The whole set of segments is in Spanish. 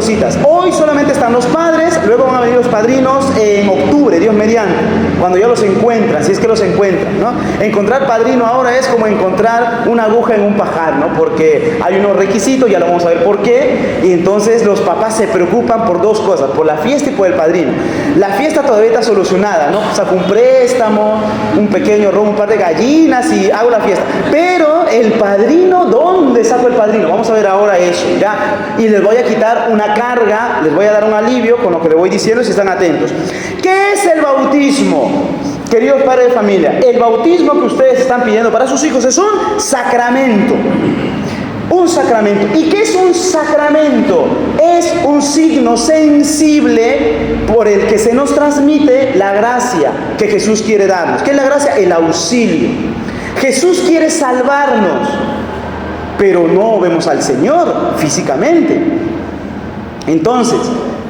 cositas. Hoy solamente están los padres, luego van a venir los padrinos en octubre, Dios mediante, cuando ya los encuentran, si es que los encuentran, ¿no? Encontrar padrino ahora es como encontrar una aguja en un pajar, ¿no? Porque hay unos requisitos, ya lo vamos a ver por qué, y entonces los papás se preocupan por dos cosas, por la fiesta y por el padrino. La fiesta todavía está solucionada, ¿no? Saco un préstamo, un pequeño robo, un par de gallinas y hago la fiesta. Pero el padrino, ¿dónde saco el padrino? Vamos a ver ahora eso, ¿ya? Y les voy a quitar una carga, les voy a dar un alivio con lo que les voy diciendo si están atentos. ¿Qué es el bautismo? Queridos padres de familia, el bautismo que ustedes están pidiendo para sus hijos es un sacramento. Un sacramento. ¿Y qué es un sacramento? Es un signo sensible por el que se nos transmite la gracia que Jesús quiere darnos. ¿Qué es la gracia? El auxilio. Jesús quiere salvarnos, pero no vemos al Señor físicamente. Entonces,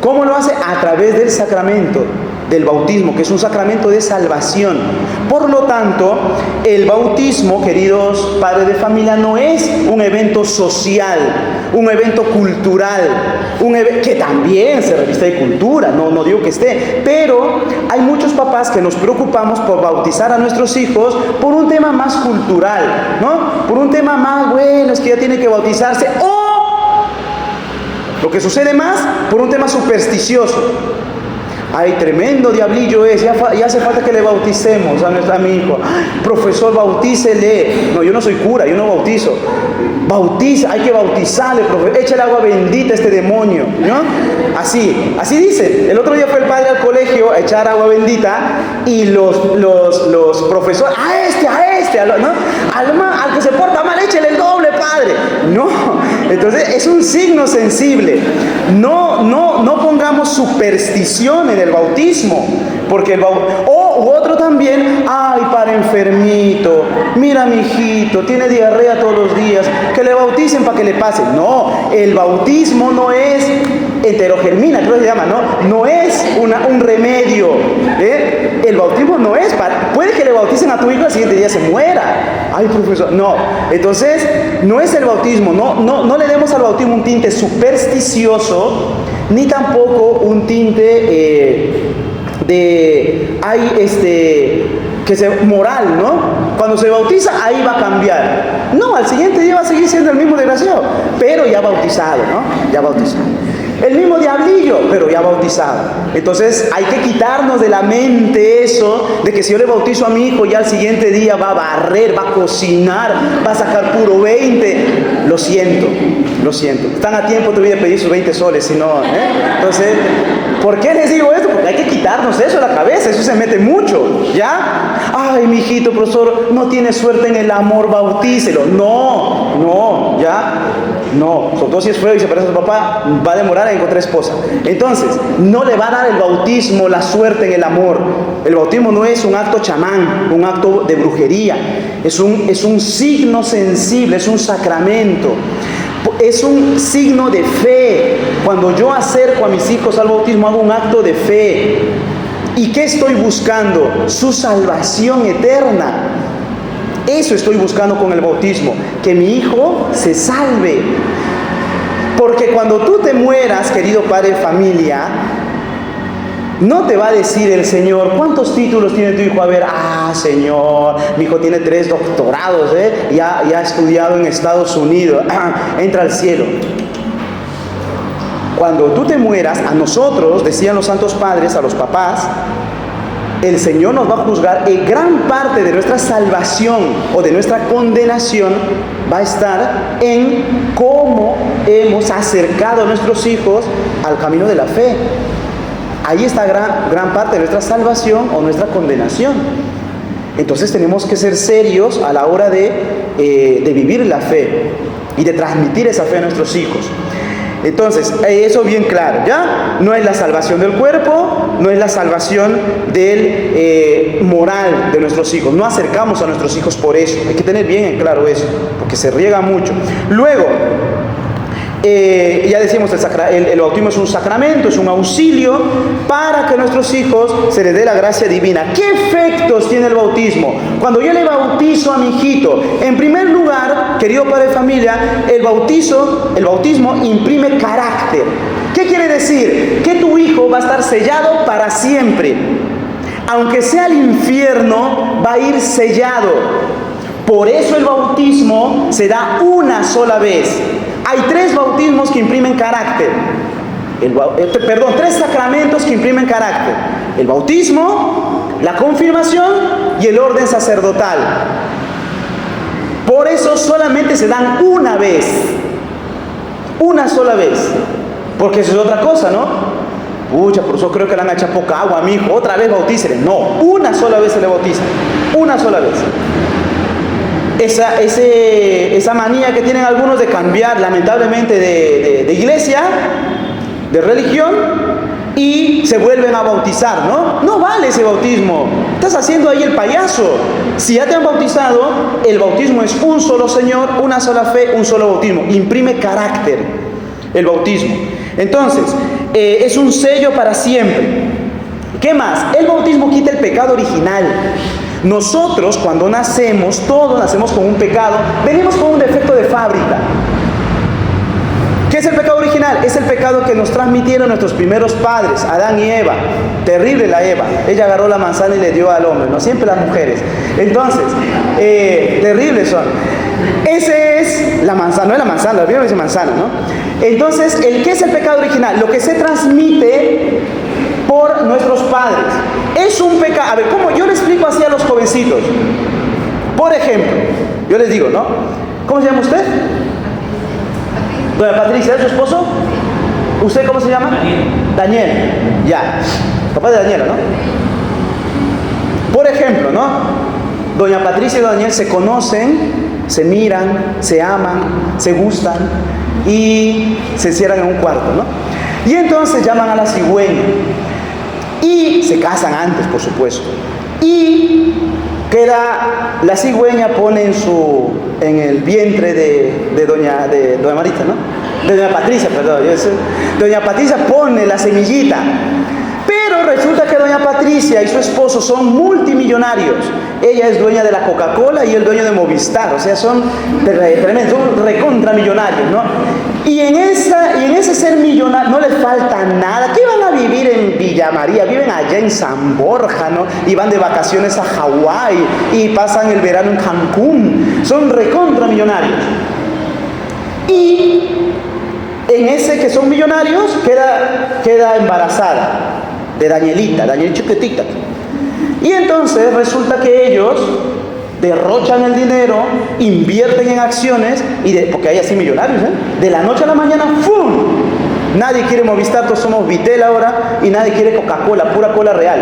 ¿cómo lo hace? A través del sacramento del bautismo, que es un sacramento de salvación. Por lo tanto, el bautismo, queridos padres de familia, no es un evento social, un evento cultural, que también se reviste de cultura, no digo que esté, pero hay muchos papás que nos preocupamos por bautizar a nuestros hijos por un tema más cultural, ¿no? Por un tema más, bueno, es que ya tiene que bautizarse, o lo que sucede más, por un tema supersticioso. Ay, tremendo diablillo es, ya hace falta que le bauticemos a mi hijo. Ay, profesor, bautícele. No, yo no soy cura, yo no bautizo. Bautiza, hay que bautizarle, profesor. Échale agua bendita a este demonio, ¿no? Así dice. El otro día fue el padre al colegio a echar agua bendita y los profesores, a este, ¿no? Al que se porta mal, échale el doble, padre. No, entonces es un signo sensible. No pongamos superstición en el bautismo, porque u otro también, ay, para enfermito, mira mi hijito, tiene diarrea todos los días, que le bauticen para que le pase. No, el bautismo no es heterogermina, creo que se llama, no es un remedio, ¿eh? El bautismo no es puede que le bauticen a tu hijo y al siguiente día se muera. Ay, profesor, no. Entonces, no es el bautismo, no le demos al bautismo un tinte supersticioso, ni tampoco un tinte moral, ¿no? Cuando se bautiza, ahí va a cambiar. No, al siguiente día va a seguir siendo el mismo desgraciado, pero ya bautizado, ¿no? Ya bautizado. El mismo diablillo, pero ya bautizado. Entonces hay que quitarnos de la mente eso de que si yo le bautizo a mi hijo, ya al siguiente día va a barrer, va a cocinar, va a sacar puro 20. Lo siento. Están a tiempo todavía de pedir sus 20 soles, si no, ¿eh? Entonces, ¿por qué les digo esto? Porque hay que quitarnos eso de la cabeza, eso se mete mucho, ¿ya? Ay, mi hijito, profesor, no tiene suerte en el amor, bautícelo. No, ¿ya? No, sobre todo si es feo y se parece a su papá, va a demorar en encontrar esposa. Entonces, no le va a dar el bautismo la suerte en el amor. El bautismo no es un acto chamán, un acto de brujería. Es un signo sensible, es un sacramento. Es un signo de fe. Cuando yo acerco a mis hijos al bautismo, hago un acto de fe. ¿Y qué estoy buscando? Su salvación eterna. Eso estoy buscando con el bautismo, que mi hijo se salve. Porque cuando tú te mueras, querido padre de familia, no te va a decir el Señor, ¿cuántos títulos tiene tu hijo? A ver, Señor, mi hijo tiene 3 doctorados, ya ha estudiado en Estados Unidos, entra al cielo. Cuando tú te mueras, a nosotros, decían los santos padres, a los papás, el Señor nos va a juzgar y gran parte de nuestra salvación o de nuestra condenación va a estar en cómo hemos acercado a nuestros hijos al camino de la fe. Ahí está gran parte de nuestra salvación o nuestra condenación. Entonces tenemos que ser serios a la hora de vivir la fe y de transmitir esa fe a nuestros hijos. Entonces, eso bien claro, ¿ya? No es la salvación del cuerpo, no es la salvación del moral de nuestros hijos. No acercamos a nuestros hijos por eso. Hay que tener bien en claro eso, porque se riega mucho. Luego, ya decimos, el bautismo es un sacramento, es un auxilio para que a nuestros hijos se les dé la gracia divina. ¿Qué efectos tiene el bautismo? Cuando yo le bautizo a mi hijito, en primer lugar, querido padre de familia, el bautismo imprime carácter. ¿Qué quiere decir? Que tu hijo va a estar sellado para siempre. Aunque sea el infierno, va a ir sellado. Por eso el bautismo se da una sola vez. Hay 3 bautismos que imprimen carácter. Tres sacramentos que imprimen carácter. El bautismo, la confirmación y el orden sacerdotal. Por eso solamente se dan una vez. Una sola vez. Porque eso es otra cosa, ¿no? Pucha, por eso creo que le han echado poca agua a mi hijo. Otra vez bautícele. No, una sola vez se le bautiza. Una sola vez. Esa manía que tienen algunos de cambiar lamentablemente de iglesia, de religión, y se vuelven a bautizar, ¿no? No vale ese bautismo. Estás haciendo ahí el payaso. Si ya te han bautizado, el bautismo es un solo Señor, una sola fe, un solo bautismo. Imprime carácter el bautismo. Entonces, es un sello para siempre. ¿Qué más? El bautismo quita el pecado original. Nosotros cuando nacemos, todos nacemos con un pecado, venimos con un defecto de fábrica. ¿Qué es el pecado original? Es el pecado que nos transmitieron nuestros primeros padres, Adán y Eva. Terrible la Eva. Ella agarró la manzana y le dio al hombre, no siempre las mujeres. Entonces, terribles son. Ese es la manzana, no es la manzana, la Biblia dice manzana, ¿no? Entonces, ¿qué es el pecado original? Lo que se transmite por nuestros padres. Es un pecado. A ver, ¿cómo? Yo le explico así a los jovencitos. Por ejemplo, yo les digo, ¿no? ¿Cómo se llama usted? Doña Patricia, ¿es su esposo? ¿Usted cómo se llama? Daniel. Ya. Papá de Daniela, ¿no? Por ejemplo, ¿no? Doña Patricia y Daniel se conocen, se miran, se aman, se gustan y se encierran en un cuarto, ¿no? Y entonces llaman a la cigüeña. Y se casan antes, por supuesto. Y la cigüeña pone en el vientre de doña Marita, ¿no? De doña Patricia, perdón. Doña Patricia pone la semillita. Pero resulta que doña Patricia y su esposo son multimillonarios. Ella es dueña de la Coca-Cola y el dueño de Movistar. O sea, son tremendos, son recontramillonarios, ¿no? Y en ese ser millonario no les falta nada. ¿Qué van a vivir en Villa María? Viven allá en San Borja, ¿no? Y van de vacaciones a Hawái y pasan el verano en Cancún. Son recontramillonarios. Y en ese que son millonarios queda embarazada de Danielita chiquitita. Y entonces resulta que ellos derrochan el dinero, invierten en acciones, porque hay así millonarios, de la noche a la mañana, ¡fum! Nadie quiere Movistar, todos somos Vitel ahora, y nadie quiere Coca-Cola, pura cola real.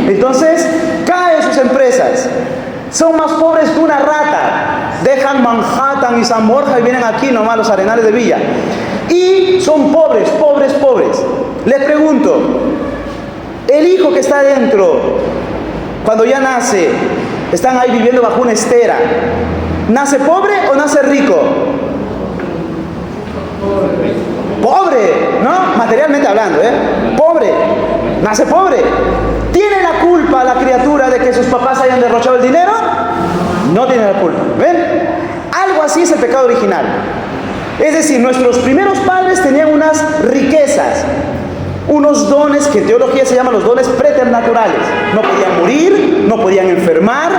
Entonces, caen sus empresas. Son más pobres que una rata. Dejan Manhattan y San Borja y vienen aquí nomás los Arenales de Villa. Y son pobres. Les pregunto, el hijo que está adentro, cuando ya nace, están ahí viviendo bajo una estera, ¿nace pobre o nace rico? Pobre, ¿no? Materialmente hablando, pobre, nace pobre. ¿Tiene la culpa la criatura de que sus papás hayan derrochado el dinero? No tiene la culpa, ¿ven? Algo así es el pecado original. Es decir, nuestros primeros padres tenían unas riquezas, unos dones que en teología se llaman los dones preternaturales. No podían morir, no podían enfermar,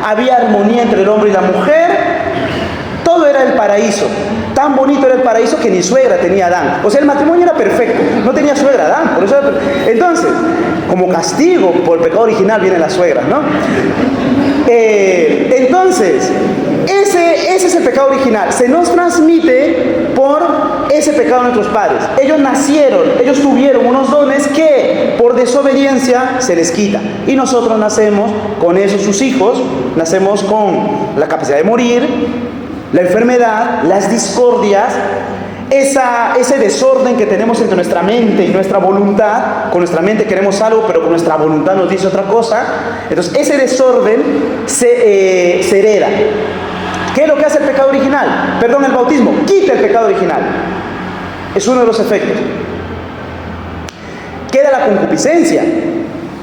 había armonía entre el hombre y la mujer, todo era el paraíso. Tan bonito era el paraíso que ni suegra tenía Adán. O sea, el matrimonio era perfecto, no tenía suegra Adán, por eso entonces, como castigo por el pecado original vienen las suegras, ¿no? Entonces, ese es el pecado original. Se nos transmite por ese pecado de nuestros padres. Ellos tuvieron unos dones que por desobediencia se les quita. Y nosotros nacemos con eso, sus hijos, nacemos con la capacidad de morir, la enfermedad, las discordias, ese desorden que tenemos entre nuestra mente y nuestra voluntad. Con nuestra mente queremos algo, pero con nuestra voluntad nos dice otra cosa. Entonces ese desorden se hereda. ¿Qué es lo que hace el pecado original? Perdón, el bautismo quita el pecado original. Es uno de los efectos. Queda la concupiscencia.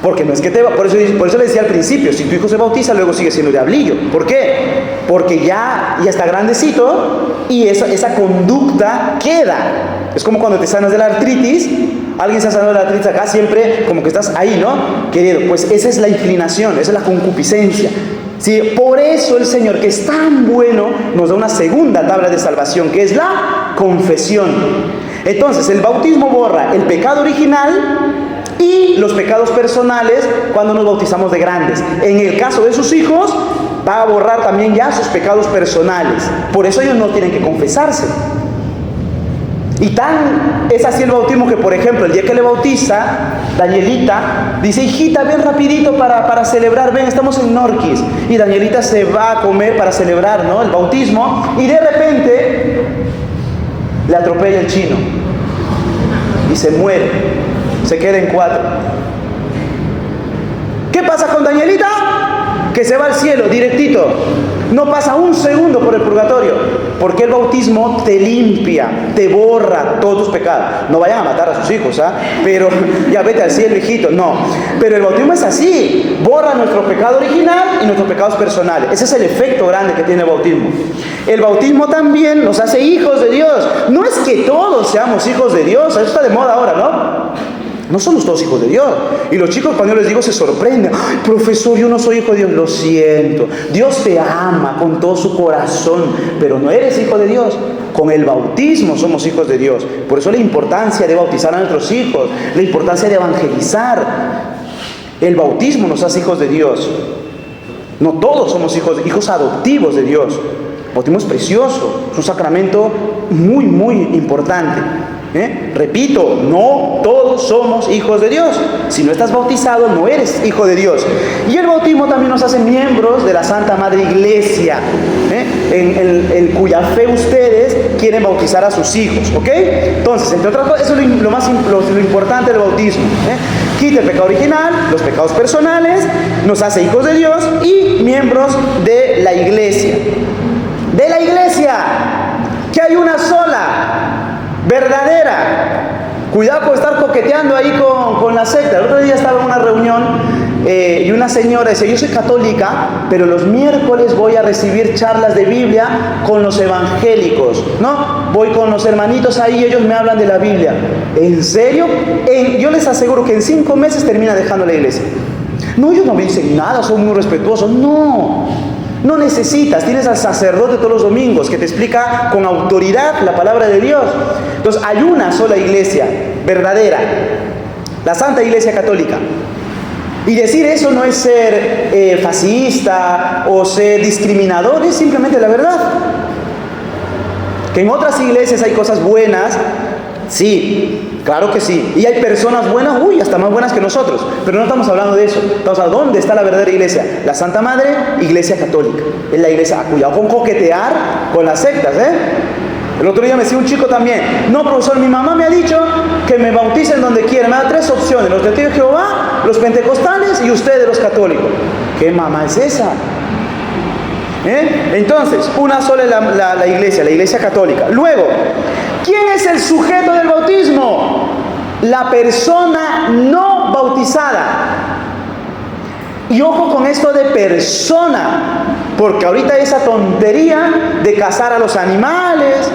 Porque no es que por eso le decía al principio, si tu hijo se bautiza, luego sigue siendo diablillo. ¿Por qué? Porque ya está grandecito y esa conducta queda. Es como cuando te sanas de la artritis. Alguien se ha sanado de la artritis acá, siempre como que estás ahí, ¿no? Querido, pues esa es la inclinación, esa es la concupiscencia. Sí, por eso el Señor, que es tan bueno, nos da una segunda tabla de salvación, que es la confesión. Entonces, el bautismo borra el pecado original y los pecados personales cuando nos bautizamos de grandes. En el caso de sus hijos, va a borrar también ya sus pecados personales. Por eso ellos no tienen que confesarse. Y tan es así el bautismo que, por ejemplo, el día que le bautiza Danielita, dice: hijita, ven rapidito para celebrar, ven, estamos en Norquis. Y Danielita se va a comer para celebrar, ¿no?, el bautismo, y de repente le atropella el chino y se muere, se queda en 4. ¿Qué pasa con Danielita? Que se va al cielo directito, no pasa un segundo por el purgatorio, porque el bautismo te limpia, te borra todos tus pecados. No vayan a matar a sus hijos, ¿ah? Pero ya vete al cielo, hijito. No, pero el bautismo es así, borra nuestro pecado original y nuestros pecados personales. Ese es el efecto grande que tiene el bautismo. El bautismo también nos hace hijos de Dios. No es que todos seamos hijos de Dios, eso está de moda ahora, ¿no? No somos todos hijos de Dios. Y los chicos, cuando yo les digo, se sorprenden. Ay, profesor, yo no soy hijo de Dios. Lo siento. Dios te ama con todo su corazón, pero no eres hijo de Dios. Con el bautismo somos hijos de Dios. Por eso la importancia de bautizar a nuestros hijos, la importancia de evangelizar. El bautismo nos hace hijos de Dios. No todos somos hijos adoptivos de Dios. El bautismo es precioso, es un sacramento muy, muy importante. Repito, no todos somos hijos de Dios. Si no estás bautizado, no eres hijo de Dios. Y el bautismo también nos hace miembros de la Santa Madre Iglesia, en cuya fe ustedes quieren bautizar a sus hijos, ¿ok? Entonces, entre otras cosas, eso es lo importante del bautismo. Quita el pecado original, los pecados personales, nos hace hijos de Dios y miembros de la Iglesia. De la Iglesia, que hay una sola, verdadera. Cuidado con estar coqueteando ahí con la secta. El otro día estaba en una reunión y una señora decía: yo soy católica, pero los miércoles voy a recibir charlas de Biblia con los evangélicos, ¿no? Voy con los hermanitos ahí, ellos me hablan de la Biblia. ¿En serio? Yo les aseguro que en 5 meses termina dejando la iglesia. No, ellos no me dicen nada, son muy respetuosos. No necesitas, tienes al sacerdote todos los domingos que te explica con autoridad la palabra de Dios. Entonces hay una sola iglesia verdadera, la Santa Iglesia Católica. Y decir eso no es ser fascista o ser discriminador, es simplemente la verdad. Que en otras iglesias hay cosas buenas, sí, claro que sí. Y hay personas buenas, hasta más buenas que nosotros. Pero no estamos hablando de eso. Estamos hablando de dónde está la verdadera iglesia. La Santa Madre, Iglesia Católica. Es la iglesia. Cuidado con coquetear con las sectas, El otro día me decía un chico también: no, profesor, mi mamá me ha dicho que me bauticen donde quiera. Me da 3 opciones: los testigos de Jehová, los pentecostales y ustedes, los católicos. ¿Qué mamá es esa? Entonces, una sola es la iglesia, la Iglesia Católica. Luego, ¿quién es el sujeto del bautismo? La persona no bautizada. Y ojo con esto de persona, porque ahorita esa tontería de cazar a los animales,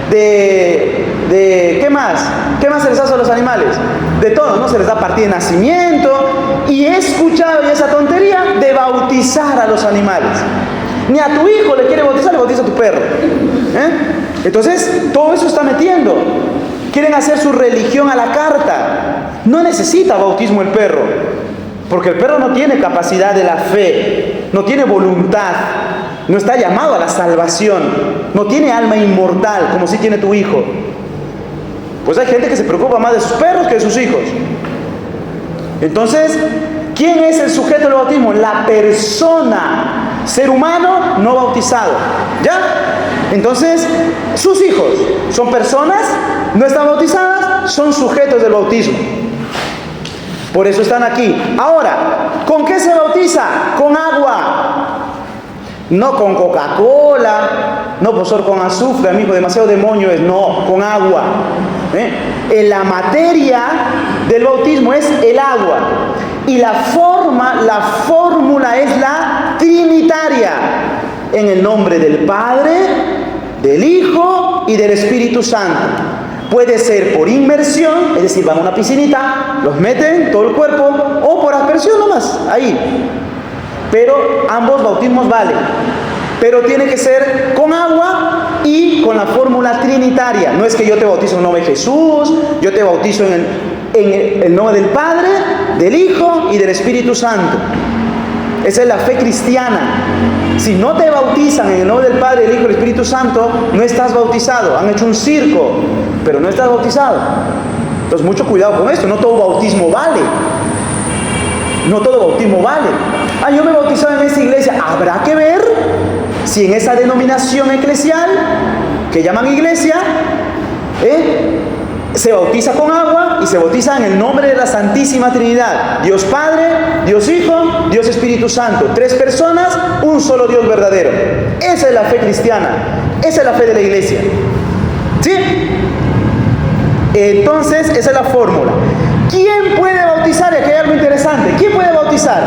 ¿qué más? ¿Qué más se les hace a los animales? De todo, ¿no? Se les da partida de nacimiento. Y he escuchado ya esa tontería de bautizar a los animales. Ni a tu hijo le quiere bautizar, le bautiza a tu perro. Entonces, todo eso está metiendo. Quieren hacer su religión a la carta. No necesita bautismo el perro, porque el perro no tiene capacidad de la fe, no tiene voluntad, no está llamado a la salvación, no tiene alma inmortal como si tiene tu hijo. Pues hay gente que se preocupa más de sus perros que de sus hijos. Entonces, ¿quién es el sujeto del bautismo? La persona, ser humano no bautizado. ¿Ya? Entonces, sus hijos son personas, no están bautizadas, son sujetos del bautismo. Por eso están aquí. Ahora, ¿con qué se bautiza? Con agua. No con Coca-Cola, no, profesor, con azufre, amigo, demasiado demonio es. No, con agua. En la materia del bautismo es el agua. Y la fórmula es la trinitaria. En el nombre del Padre, del Hijo y del Espíritu Santo. Puede ser por inmersión, es decir, van a una piscinita, los meten todo el cuerpo, o por aspersión nomás, ahí. Pero ambos bautismos valen. Pero tiene que ser con agua y con la fórmula trinitaria. No es que yo te bautizo en el nombre de Jesús, yo te bautizo en el nombre del Padre, del Hijo y del Espíritu Santo. Esa es la fe cristiana. Si no te bautizan en el nombre del Padre, del Hijo y del Espíritu Santo, no estás bautizado. Han hecho un circo, pero no estás bautizado. Entonces, mucho cuidado con esto. No todo bautismo vale. No todo bautismo vale. Yo me he bautizado en esa iglesia. Habrá que ver si en esa denominación eclesial, que llaman iglesia, se bautiza con agua y se bautiza en el nombre de la Santísima Trinidad. Dios Padre, Dios Hijo, Dios Espíritu Santo. 3 personas, un solo Dios verdadero. Esa es la fe cristiana. Esa es la fe de la iglesia. ¿Sí? Entonces, esa es la fórmula. ¿Quién puede bautizar? Y aquí hay algo interesante. ¿Quién puede bautizar?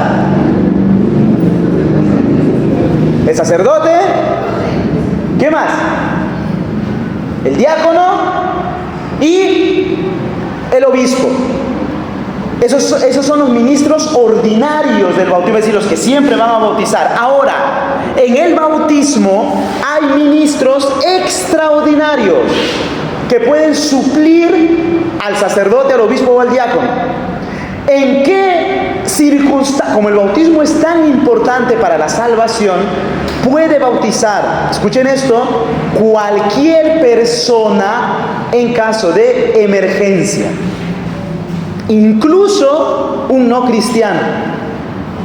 El sacerdote. ¿Qué más? El diácono y el obispo. Esos son los ministros ordinarios del bautismo, es decir, los que siempre van a bautizar. Ahora, en el bautismo hay ministros extraordinarios que pueden suplir al sacerdote, al obispo o al diácono. ¿En qué circunstancia? Como el bautismo es tan importante para la salvación, puede bautizar, escuchen esto, cualquier persona en caso de emergencia. Incluso un no cristiano,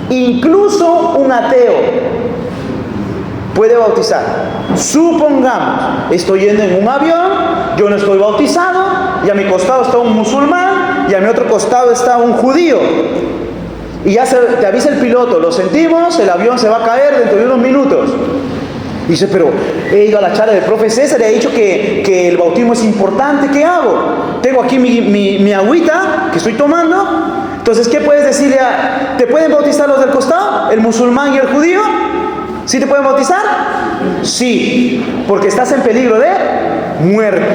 incluso un ateo puede bautizar. Supongamos, estoy yendo en un avión, yo no estoy bautizado, y a mi costado está un musulmán, y a mi otro costado está un judío. Y ya te avisa el piloto, lo sentimos, el avión se va a caer dentro de unos minutos. Y dice, pero he ido a la charla del profe César y ha dicho que el bautismo es importante, ¿qué hago? Tengo aquí mi agüita que estoy tomando. Entonces, ¿qué puedes decirle ¿te pueden bautizar los del costado? ¿El musulmán y el judío? ¿Sí te pueden bautizar? Sí, porque estás en peligro de muerte.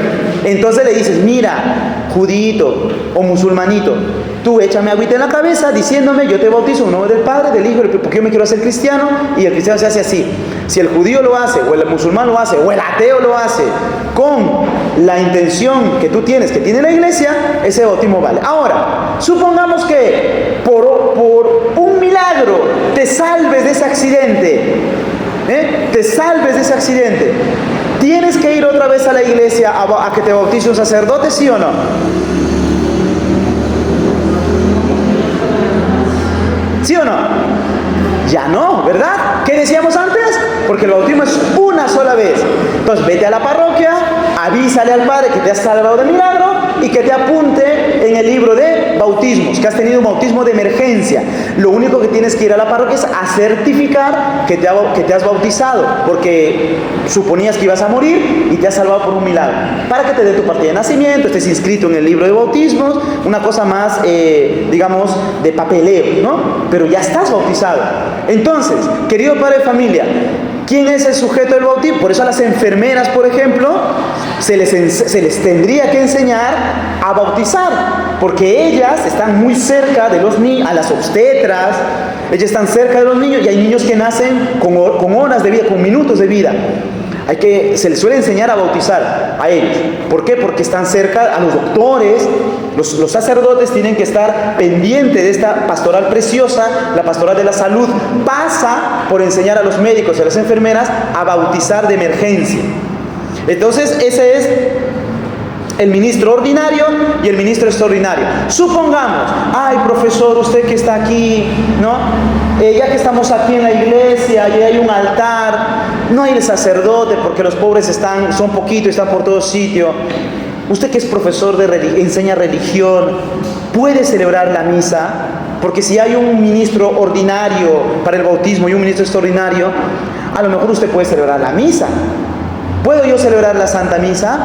Entonces le dices, mira, judíito o musulmanito, tú échame agüita en la cabeza diciéndome, yo te bautizo en nombre del Padre, del Hijo, porque yo me quiero hacer cristiano, y el cristiano se hace así. Si el judío lo hace, o el musulmán lo hace, o el ateo lo hace, con la intención que tú tienes, que tiene la iglesia, ese bautismo vale. Ahora, supongamos que por un milagro te salves de ese accidente, te salves de ese accidente. ¿Tienes que ir otra vez a la iglesia a que te bautice un sacerdote, sí o no? ¿Sí o no? Ya no, ¿verdad? ¿Qué decíamos antes? Porque el bautismo es una sola vez. Entonces vete a la parroquia, avísale al padre que te has salvado de milagro y que te apunte en el libro de bautismos, que has tenido un bautismo de emergencia. Lo único que tienes que ir a la parroquia es a certificar que te has bautizado, porque suponías que ibas a morir y te has salvado por un milagro. Para que te dé tu partida de nacimiento, estés inscrito en el libro de bautismos, una cosa más, digamos, de papeleo, ¿no? Pero ya estás bautizado. Entonces, querido padre de familia, ¿quién es el sujeto del bautismo? Por eso a las enfermeras, por ejemplo, se les tendría que enseñar a bautizar, porque ellas están muy cerca de los niños, a las obstetras, ellas están cerca de los niños, y hay niños que nacen con horas de vida, con minutos de vida. Se les suele enseñar a bautizar a ellos. ¿Por qué? Porque están cerca a los doctores. Los sacerdotes tienen que estar pendientes de esta pastoral preciosa, la pastoral de la salud. Pasa por enseñar a los médicos y a las enfermeras a bautizar de emergencia. Entonces, ese es el ministro ordinario y el ministro extraordinario. Supongamos, ay profesor, usted que está aquí, ¿no? Ya que estamos aquí en la iglesia y hay un altar, no hay el sacerdote porque los pobres son poquitos y están por todo sitio. Usted que es profesor enseña religión, ¿puede celebrar la misa? Porque si hay un ministro ordinario para el bautismo y un ministro extraordinario, a lo mejor usted puede celebrar la misa. ¿Puedo yo celebrar la Santa Misa?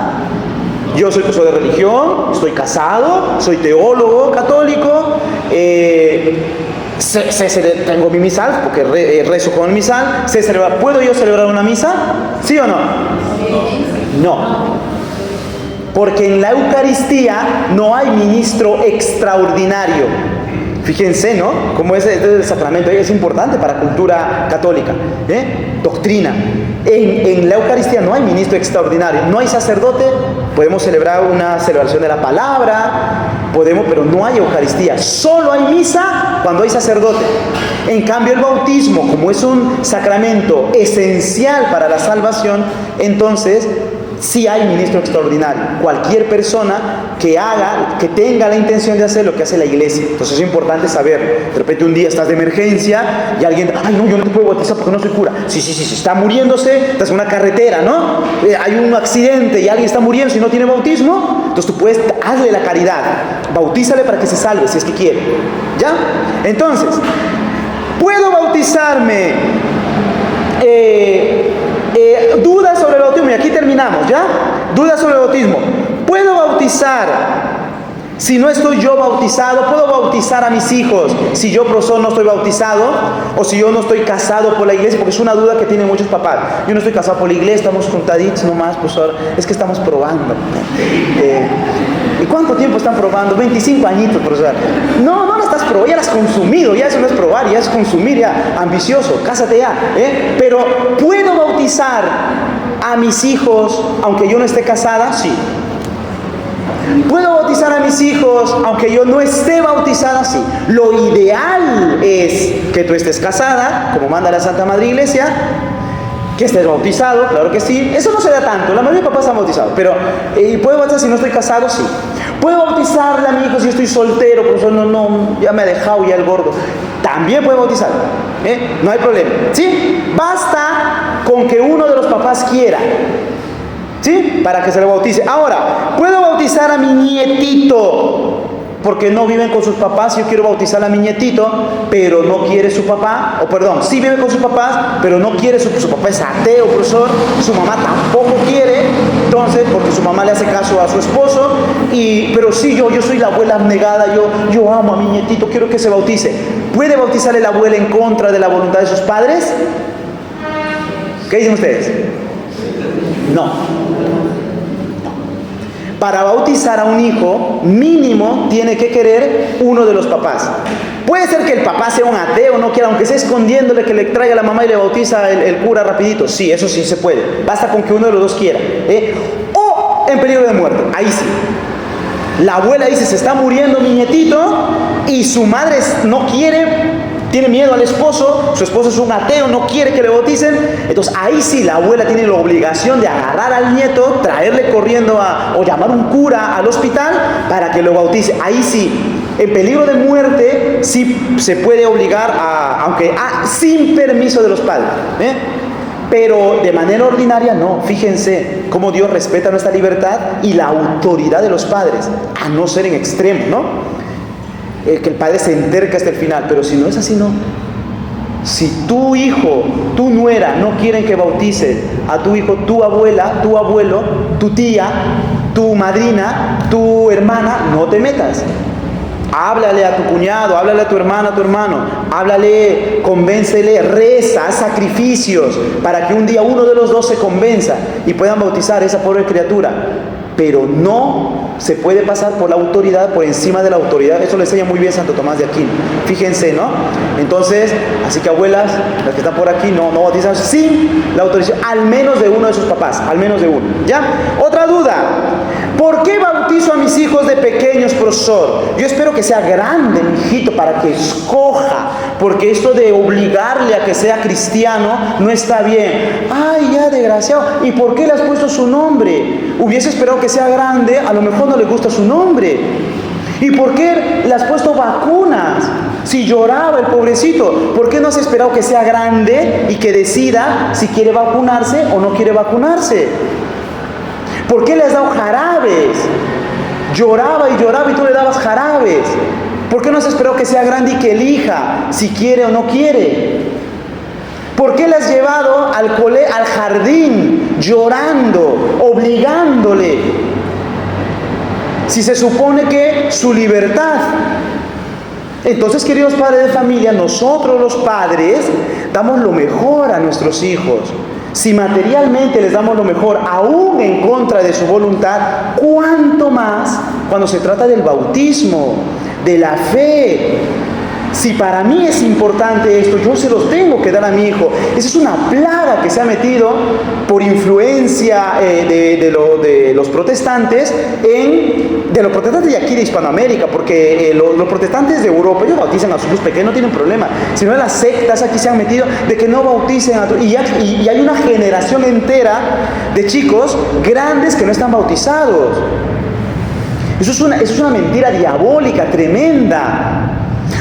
Yo soy profesor de religión, estoy casado, soy teólogo católico, tengo mi misal, porque rezo con el misal, ¿puedo yo celebrar una misa? ¿Sí o no? No. Porque en la Eucaristía no hay ministro extraordinario. Fíjense, ¿no? Como es el sacramento, es importante para la cultura católica, doctrina. En la Eucaristía no hay ministro extraordinario, no hay sacerdote. Podemos celebrar una celebración de la palabra, pero no hay Eucaristía. Solo hay misa cuando hay sacerdote. En cambio, el bautismo, como es un sacramento esencial para la salvación, entonces sí hay ministro extraordinario. Cualquier persona que tenga la intención de hacer lo que hace la iglesia. Entonces es importante saber. De repente un día estás de emergencia y alguien, ay no, yo no te puedo bautizar porque no soy cura. Sí, está muriéndose, estás en una carretera, ¿no? Hay un accidente y alguien está muriendo y no tiene bautismo. Entonces tú puedes, hazle la caridad, bautízale para que se salve si es que quiere. ¿Ya? Entonces, ¿puedo bautizarme? Dudas sobre el bautismo, y aquí terminamos, ¿ya? Dudas sobre el bautismo. ¿Puedo bautizar si no estoy yo bautizado? ¿Puedo bautizar a mis hijos si yo, profesor, no estoy bautizado? ¿O si yo no estoy casado por la iglesia? Porque es una duda que tienen muchos papás. Yo no estoy casado por la iglesia, estamos juntaditos nomás, profesor. Es que estamos probando. ¿Y cuánto tiempo están probando? 25 añitos, profesor. No la estás probando, ya la has consumido. Ya eso no es probar, ya es consumir, ya. Ambicioso, cásate ya. Pero, ¿puedo bautizar a mis hijos aunque yo no esté casada? Sí. ¿Puedo bautizar a mis hijos aunque yo no esté bautizada? Sí. Lo ideal es que tú estés casada, como manda la Santa Madre Iglesia, que estés bautizado, claro que sí. Eso no se da tanto, la mayoría de papás están bautizados, pero ¿puedo bautizar si no estoy casado? Sí. ¿Puedo bautizarle a mi hijo si estoy soltero? Profesor, no, ya me ha dejado ya el gordo. También puede bautizar, no hay problema, ¿sí? Basta con que uno de los papás quiera, ¿sí? Para que se le bautice. Ahora, ¿puedo bautizar a mi nietito? Porque no viven con sus papás. Yo quiero bautizar a mi nietito, pero no quiere su papá. Sí vive con sus papás, pero no quiere su papá es ateo, profesor. Su mamá tampoco quiere. Entonces, porque su mamá le hace caso a su esposo. Pero sí, yo soy la abuela abnegada. Yo amo a mi nietito, quiero que se bautice. ¿Puede bautizarle la abuela en contra de la voluntad de sus padres? ¿Qué dicen ustedes? No. Para bautizar a un hijo, mínimo tiene que querer uno de los papás. Puede ser que el papá sea un ateo, no quiera, aunque sea escondiéndole que le traiga a la mamá y le bautiza el cura rapidito. Sí, eso sí se puede. Basta con que uno de los dos quiera. O en peligro de muerte. Ahí sí. La abuela dice, se está muriendo mi nietito, y su madre no quiere, tiene miedo al esposo, su esposo es un ateo, no quiere que le bauticen. Entonces ahí sí la abuela tiene la obligación de agarrar al nieto, traerle corriendo o llamar un cura al hospital para que lo bautice. Ahí sí, en peligro de muerte sí se puede obligar aunque sin permiso de los padres, pero de manera ordinaria no. Fíjense cómo Dios respeta nuestra libertad y la autoridad de los padres, a no ser en extremo, ¿no? Que el padre se enterca hasta el final. Pero si no es así, no. Si tu hijo, tu nuera no quieren que bautice a tu hijo, tu abuela, tu abuelo, tu tía, tu madrina, tu hermana, no te metas. Háblale a tu cuñado, háblale a tu hermana, a tu hermano, háblale, convéncele, reza, haz sacrificios para que un día uno de los dos se convenza y puedan bautizar a esa pobre criatura. Pero no se puede pasar por la autoridad, por encima de la autoridad. Eso lo enseña muy bien Santo Tomás de Aquino. Fíjense, ¿no? Entonces, así que abuelas, las que están por aquí, no bautizan sin la autorización, al menos de uno de sus papás, al menos de uno. ¿Ya? Otra duda. ¿Por qué bautizo a mis hijos de pequeños, profesor? Yo espero que sea grande, mi hijito, para que escoja. Porque esto de obligarle a que sea cristiano no está bien. Ay, ya, desgraciado. ¿Y por qué le has puesto su nombre? Hubiese esperado que sea grande, a lo mejor no le gusta su nombre. ¿Y por qué le has puesto vacunas? Si lloraba el pobrecito, ¿por qué no has esperado que sea grande y que decida si quiere vacunarse o no quiere vacunarse? ¿Por qué le has dado jarabes? Lloraba y lloraba y tú le dabas jarabes. ¿Por qué no has esperado que sea grande y que elija si quiere o no quiere? ¿Por qué le has llevado al jardín llorando, obligándole? Si se supone que su libertad. Entonces, queridos padres de familia, nosotros los padres damos lo mejor a nuestros hijos. Si materialmente les damos lo mejor, aún en contra de su voluntad, ¿cuánto más cuando se trata del bautismo, de la fe? Si para mí es importante esto, yo se los tengo que dar a mi hijo. Esa es una plaga que se ha metido por influencia de los protestantes, de los protestantes de aquí de Hispanoamérica, porque los protestantes de Europa, ellos bautizan a sus hijos pequeños, no tienen problema. Sino las sectas aquí se han metido de que no bauticen y hay una generación entera de chicos grandes que no están bautizados. Eso es una mentira diabólica, tremenda.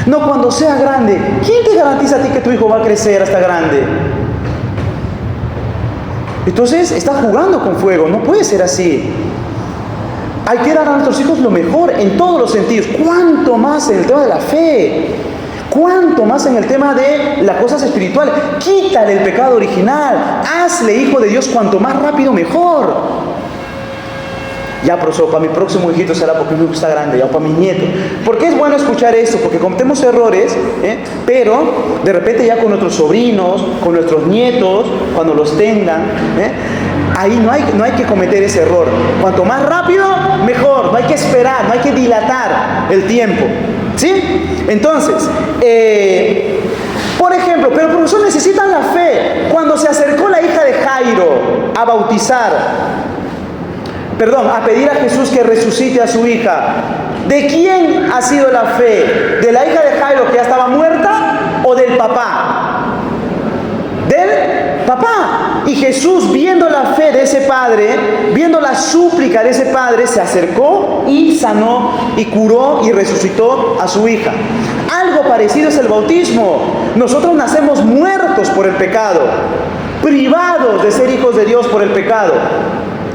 No, cuando sea grande. ¿Quién te garantiza a ti que tu hijo va a crecer hasta grande? Entonces, está jugando con fuego. No puede ser así. Hay que dar a nuestros hijos lo mejor en todos los sentidos. ¿Cuánto más en el tema de la fe? ¿Cuánto más en el tema de las cosas espirituales? Quítale el pecado original. Hazle hijo de Dios cuanto más rápido mejor. Ya, profesor, para mi próximo hijito será porque mi hijo está grande, ya para mi nieto. ¿Por qué es bueno escuchar esto? Porque cometemos errores, pero de repente ya con nuestros sobrinos, con nuestros nietos, cuando los tengan, ahí no hay que cometer ese error. Cuanto más rápido, mejor. No hay que esperar, no hay que dilatar el tiempo. ¿Sí? Entonces, por ejemplo, pero profesor, necesitan la fe. Cuando se acercó la hija de Jairo a a pedir a Jesús que resucite a su hija, ¿de quién ha sido la fe? ¿De la hija de Jairo que ya estaba muerta o del papá? Del papá. Y Jesús, viendo la fe de ese padre, viendo la súplica de ese padre, se acercó y sanó y curó y resucitó a su hija. Algo parecido es el bautismo. Nosotros nacemos muertos por el pecado, privados de ser hijos de Dios por el pecado.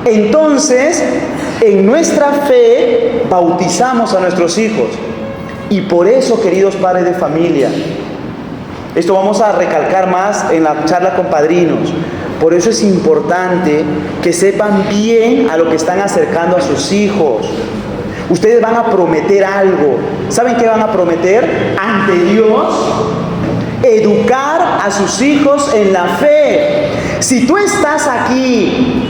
Entonces, en nuestra fe, bautizamos a nuestros hijos. Y por eso, queridos padres de familia, esto vamos a recalcar más en la charla con padrinos. Por eso es importante que sepan bien a lo que están acercando a sus hijos. Ustedes van a prometer algo. ¿Saben qué van a prometer? Ante Dios, educar a sus hijos en la fe. Si tú estás aquí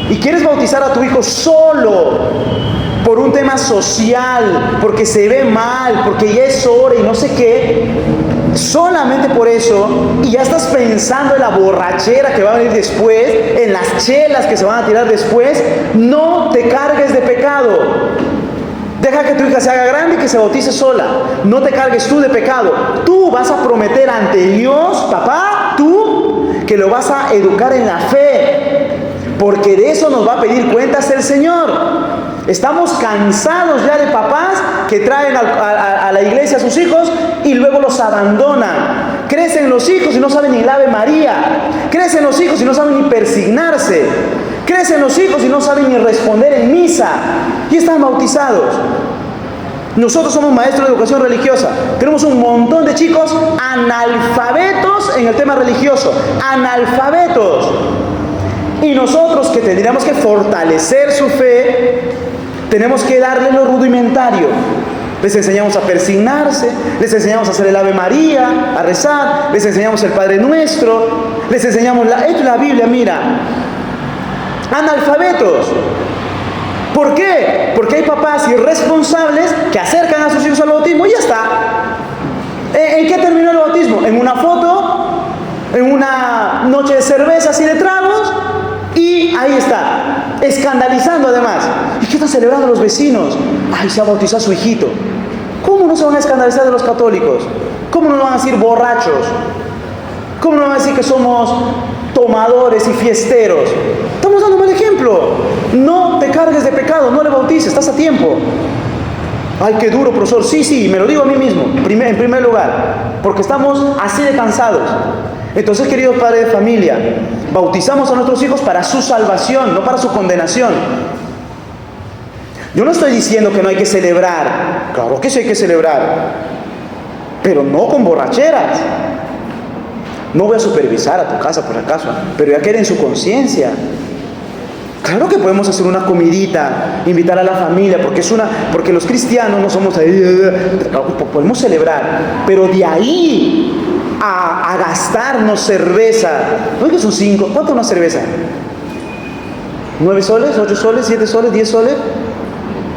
y quieres bautizar a tu hijo solo por un tema social, porque se ve mal, porque ya es hora y no sé qué, solamente por eso, y ya estás pensando en la borrachera que va a venir después, en las chelas que se van a tirar después, no te cargues de pecado. Deja que tu hija se haga grande y que se bautice sola. No te cargues tú de pecado. Tú vas a prometer ante Dios, papá, tú, que lo vas a educar en la fe. Porque de eso nos va a pedir cuentas el Señor. Estamos cansados ya de papás que traen a la iglesia a sus hijos y luego los abandonan. Crecen los hijos y no saben ni el Ave María. Crecen los hijos y no saben ni persignarse. Crecen los hijos y no saben ni responder en misa. Y están bautizados. Nosotros somos maestros de educación religiosa. Tenemos un montón de chicos analfabetos en el tema religioso. Analfabetos. Y nosotros, que tendríamos que fortalecer su fe, tenemos que darle lo rudimentario. Les enseñamos a persignarse, les enseñamos a hacer el Ave María, a rezar, les enseñamos el Padre Nuestro, les enseñamos la Biblia, mira. Analfabetos. ¿Por qué? Porque hay papás irresponsables que acercan a sus hijos al bautismo y ya está. ¿En qué terminó el bautismo? En una foto, en una noche de cervezas y de tragos. Y ahí está, escandalizando además. ¿Y qué están celebrando los vecinos? Ay, se ha bautizado su hijito. ¿Cómo no se van a escandalizar de los católicos? ¿Cómo no van a decir borrachos? ¿Cómo no van a decir que somos tomadores y fiesteros? Estamos dando un mal ejemplo. No te cargues de pecado, no le bautices, estás a tiempo. Ay, qué duro, profesor. Sí, me lo digo a mí mismo, en primer lugar, porque estamos así de cansados. Entonces, queridos padres de familia, bautizamos a nuestros hijos para su salvación, no para su condenación. Yo no estoy diciendo que no hay que celebrar. Claro que sí hay que celebrar, pero no con borracheras. No voy a supervisar a tu casa por acaso, pero ya quede en su conciencia. Claro que podemos hacer una comidita, invitar a la familia, porque los cristianos no somos ahí, podemos celebrar, pero de ahí a gastarnos cerveza. ¿No es que son 5? ¿Cuánto una cerveza? ¿9 soles? ¿8 soles? ¿7 soles? ¿10 soles?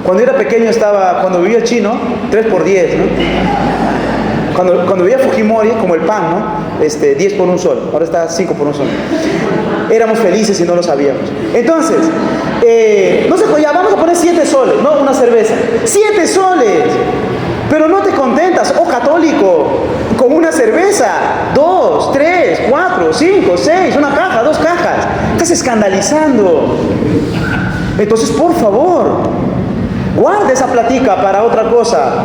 Cuando yo era pequeño cuando vivía chino, 3 por 10, ¿no? Cuando vivía Fujimori, como el pan, ¿no? 10 por 1 sol. Ahora está 5 por 1 sol. Éramos felices y no lo sabíamos. Entonces, no sé, ya vamos a poner 7 soles, ¿no? Una cerveza. 7 soles. Pero no te contentas, oh católico, con una cerveza, 2, 3, 4, 5, 6, una caja, 2 cajas. Estás escandalizando. Entonces, por favor, guarda esa platica para otra cosa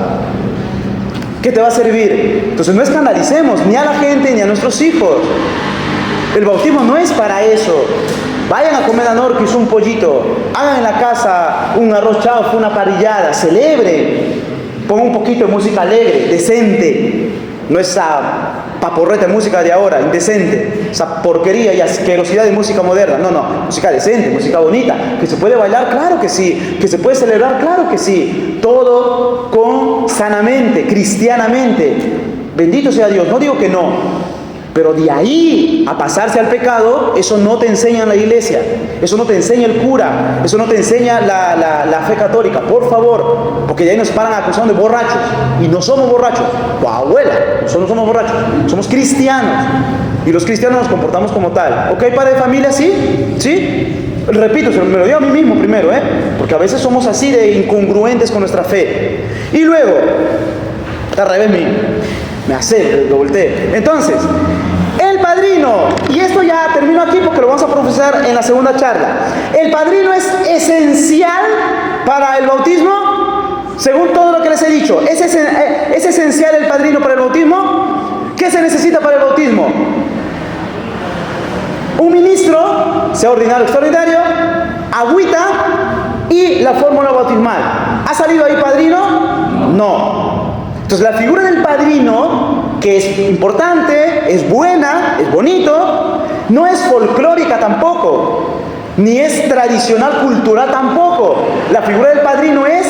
que te va a servir. Entonces, no escandalicemos ni a la gente ni a nuestros hijos. El bautismo no es para eso. Vayan a comer a Norquis un pollito, hagan en la casa un arroz chaufa, una parrillada, celebren. Ponga un poquito de música alegre, decente, no esa paporreta de música de ahora, indecente, esa porquería y asquerosidad de música moderna. No, música decente, música bonita, que se puede bailar, claro que sí, que se puede celebrar, claro que sí, todo con sanamente, cristianamente. Bendito sea Dios, no digo que no. Pero de ahí a pasarse al pecado, eso no te enseña en la iglesia, eso no te enseña el cura, eso no te enseña la fe católica, por favor, porque de ahí nos paran acusando de borrachos, y no somos borrachos, abuela, nosotros no somos borrachos, somos cristianos, y los cristianos nos comportamos como tal. ¿Ok, padre de familia? ¿Sí? ¿Sí? Repito, me lo digo a mí mismo primero, porque a veces somos así de incongruentes con nuestra fe. Y luego, al revés, me hace, lo volteé. Entonces, el padrino, y esto ya termino aquí porque lo vamos a profesar en la segunda charla. El padrino es esencial para el bautismo, según todo lo que les he dicho. ¿Es esencial el padrino para el bautismo? ¿Qué se necesita para el bautismo? Un ministro, sea ordinario o extraordinario, agüita y la fórmula bautismal. ¿Ha salido ahí padrino? No. Entonces la figura del padrino, que es importante, es buena, es bonito, no es folclórica tampoco, ni es tradicional cultural tampoco. La figura del padrino es,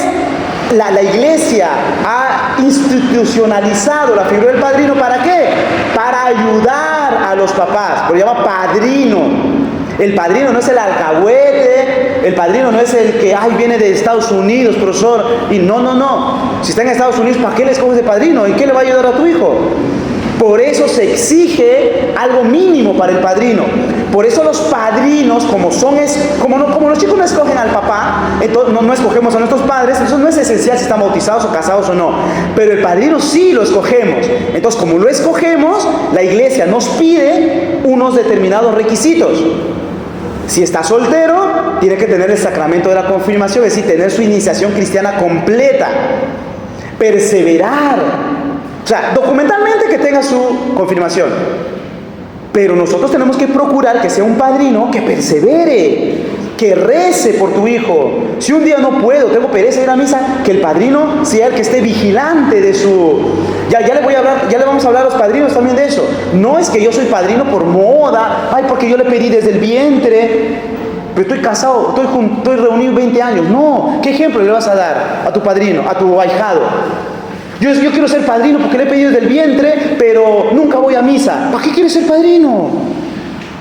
la iglesia ha institucionalizado la figura del padrino, ¿para qué? Para ayudar a los papás, lo llama padrino. El padrino no es el alcahuete, el padrino no es el que viene de Estados Unidos, profesor, y no. Si está en Estados Unidos, ¿para qué le escoges de padrino? ¿Y qué le va a ayudar a tu hijo? Por eso se exige algo mínimo para el padrino. Por eso los padrinos, como los chicos no escogen al papá, entonces no escogemos a nuestros padres, eso no es esencial si están bautizados o casados o no. Pero el padrino sí lo escogemos. Entonces, como lo escogemos, la iglesia nos pide unos determinados requisitos. Si está soltero, tiene que tener el sacramento de la confirmación, es decir, tener su iniciación cristiana completa. Perseverar. O sea, documentalmente que tenga su confirmación. Pero nosotros tenemos que procurar que sea un padrino que persevere, que rece por tu hijo. Si un día no puedo, tengo pereza de ir a misa, que el padrino sea el que esté vigilante de su... Ya le vamos a hablar a los padrinos también de eso. No es que yo soy padrino por moda, porque yo le pedí desde el vientre, pero estoy casado, estoy reunido 20 años. No, ¿qué ejemplo le vas a dar a tu padrino, a tu ahijado? Yo quiero ser padrino porque le he pedido desde el vientre, pero nunca voy a misa. ¿Para qué quieres ser padrino?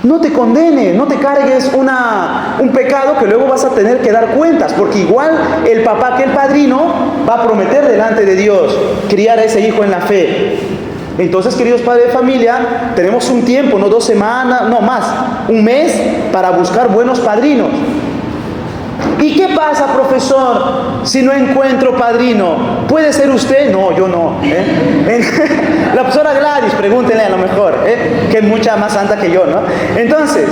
No te condenes, no te cargues un pecado que luego vas a tener que dar cuentas, porque igual el papá que el padrino va a prometer delante de Dios criar a ese hijo en la fe. Entonces, queridos padres de familia, tenemos un tiempo, no 2 semanas, no más, un mes para buscar buenos padrinos. ¿Y qué pasa, profesor, si no encuentro padrino? ¿Puede ser usted? No, yo no. La profesora Gladys, pregúntenle a lo mejor, que es mucha más santa que yo, ¿no? Entonces,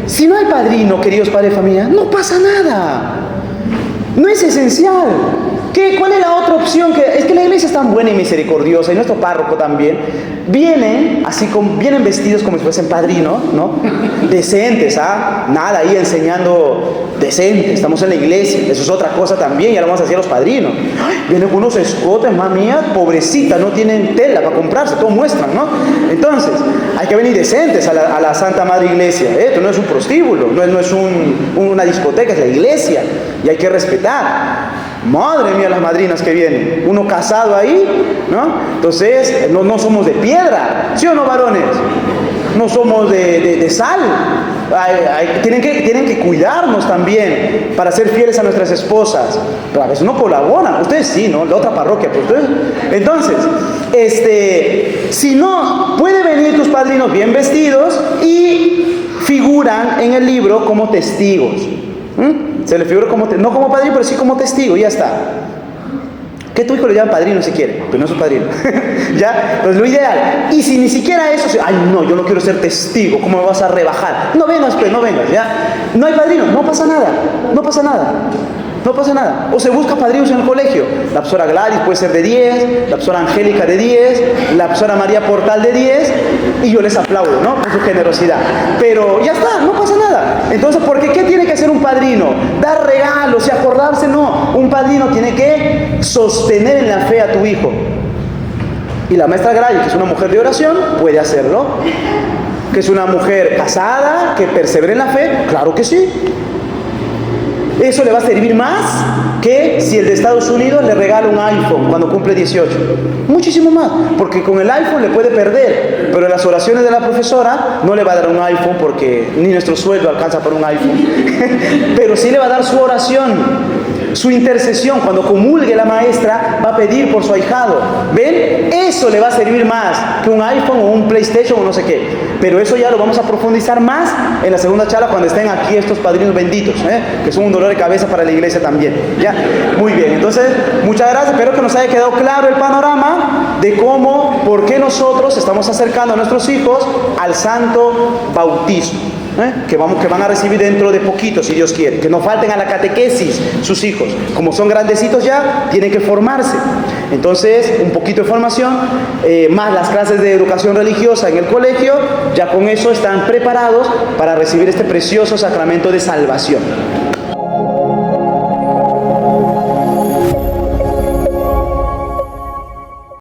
si no hay padrino, queridos padres de familia, no pasa nada. No es esencial. ¿Cuál es la otra opción? Es que la iglesia es tan buena y misericordiosa, y nuestro párroco también. Vienen vestidos como si fuesen padrinos, ¿no? Decentes, nada ahí enseñando decente. Estamos en la iglesia, eso es otra cosa también, ya lo vamos a hacer los padrinos. Vienen con unos escotes, mamá mía, pobrecita, no tienen tela para comprarse, todo muestran, ¿no? Entonces, hay que venir decentes a la Santa Madre Iglesia. Esto no es un prostíbulo, no es una discoteca, es la iglesia, y hay que respetar. Madre mía, las madrinas que vienen. Uno casado ahí, ¿no? Entonces, no somos de piedra, ¿sí o no, varones? No somos de sal. Tienen que cuidarnos también para ser fieles a nuestras esposas. Pero a veces no colaboran. Ustedes sí, ¿no? La otra parroquia, pero ustedes. Entonces, si no, puede venir tus padrinos bien vestidos y figuran en el libro como testigos. Se le figura como, no como padrino, pero sí como testigo, y ya está. Que tu hijo le llama padrino si quiere, pero no es su padrino. ¿Ya? Pues lo ideal. Y si ni siquiera eso, ay no, yo no quiero ser testigo, ¿cómo me vas a rebajar? No vengas, pues, no vengas, ¿ya? No hay padrino, no pasa nada, no pasa nada. No pasa nada. O se busca padrinos en el colegio. La profesora Gladys puede ser de 10, la profesora Angélica de 10, la profesora María Portal de 10, y yo les aplaudo, ¿no? Por su generosidad. Pero ya está, no pasa nada. Entonces, ¿por qué tiene que ser un padrino? Dar regalos y acordarse, no. Un padrino tiene que sostener en la fe a tu hijo. Y la maestra Gladys, que es una mujer de oración, puede hacerlo. Que es una mujer casada, que persevera en la fe, claro que sí. Eso le va a servir más que si el de Estados Unidos le regala un iPhone cuando cumple 18. Muchísimo más, porque con el iPhone le puede perder, pero en las oraciones de la profesora no le va a dar un iPhone porque ni nuestro sueldo alcanza por un iPhone. Pero sí le va a dar su oración, su intercesión. Cuando comulgue la maestra va a pedir por su ahijado. ¿Ven? Eso le va a servir más que un iPhone o un PlayStation o no sé qué. Pero eso ya lo vamos a profundizar más en la segunda charla cuando estén aquí estos padrinos benditos, que son un dolor de cabeza para la iglesia también. ¿Ya? Muy bien, entonces muchas gracias. Espero que nos haya quedado claro el panorama de cómo, por qué nosotros estamos acercando a nuestros hijos al santo bautismo. Que van a recibir dentro de poquito, si Dios quiere. Que no falten a la catequesis sus hijos. Como son grandecitos ya, tienen que formarse. Entonces, un poquito de formación, más las clases de educación religiosa en el colegio, ya con eso están preparados para recibir este precioso sacramento de salvación.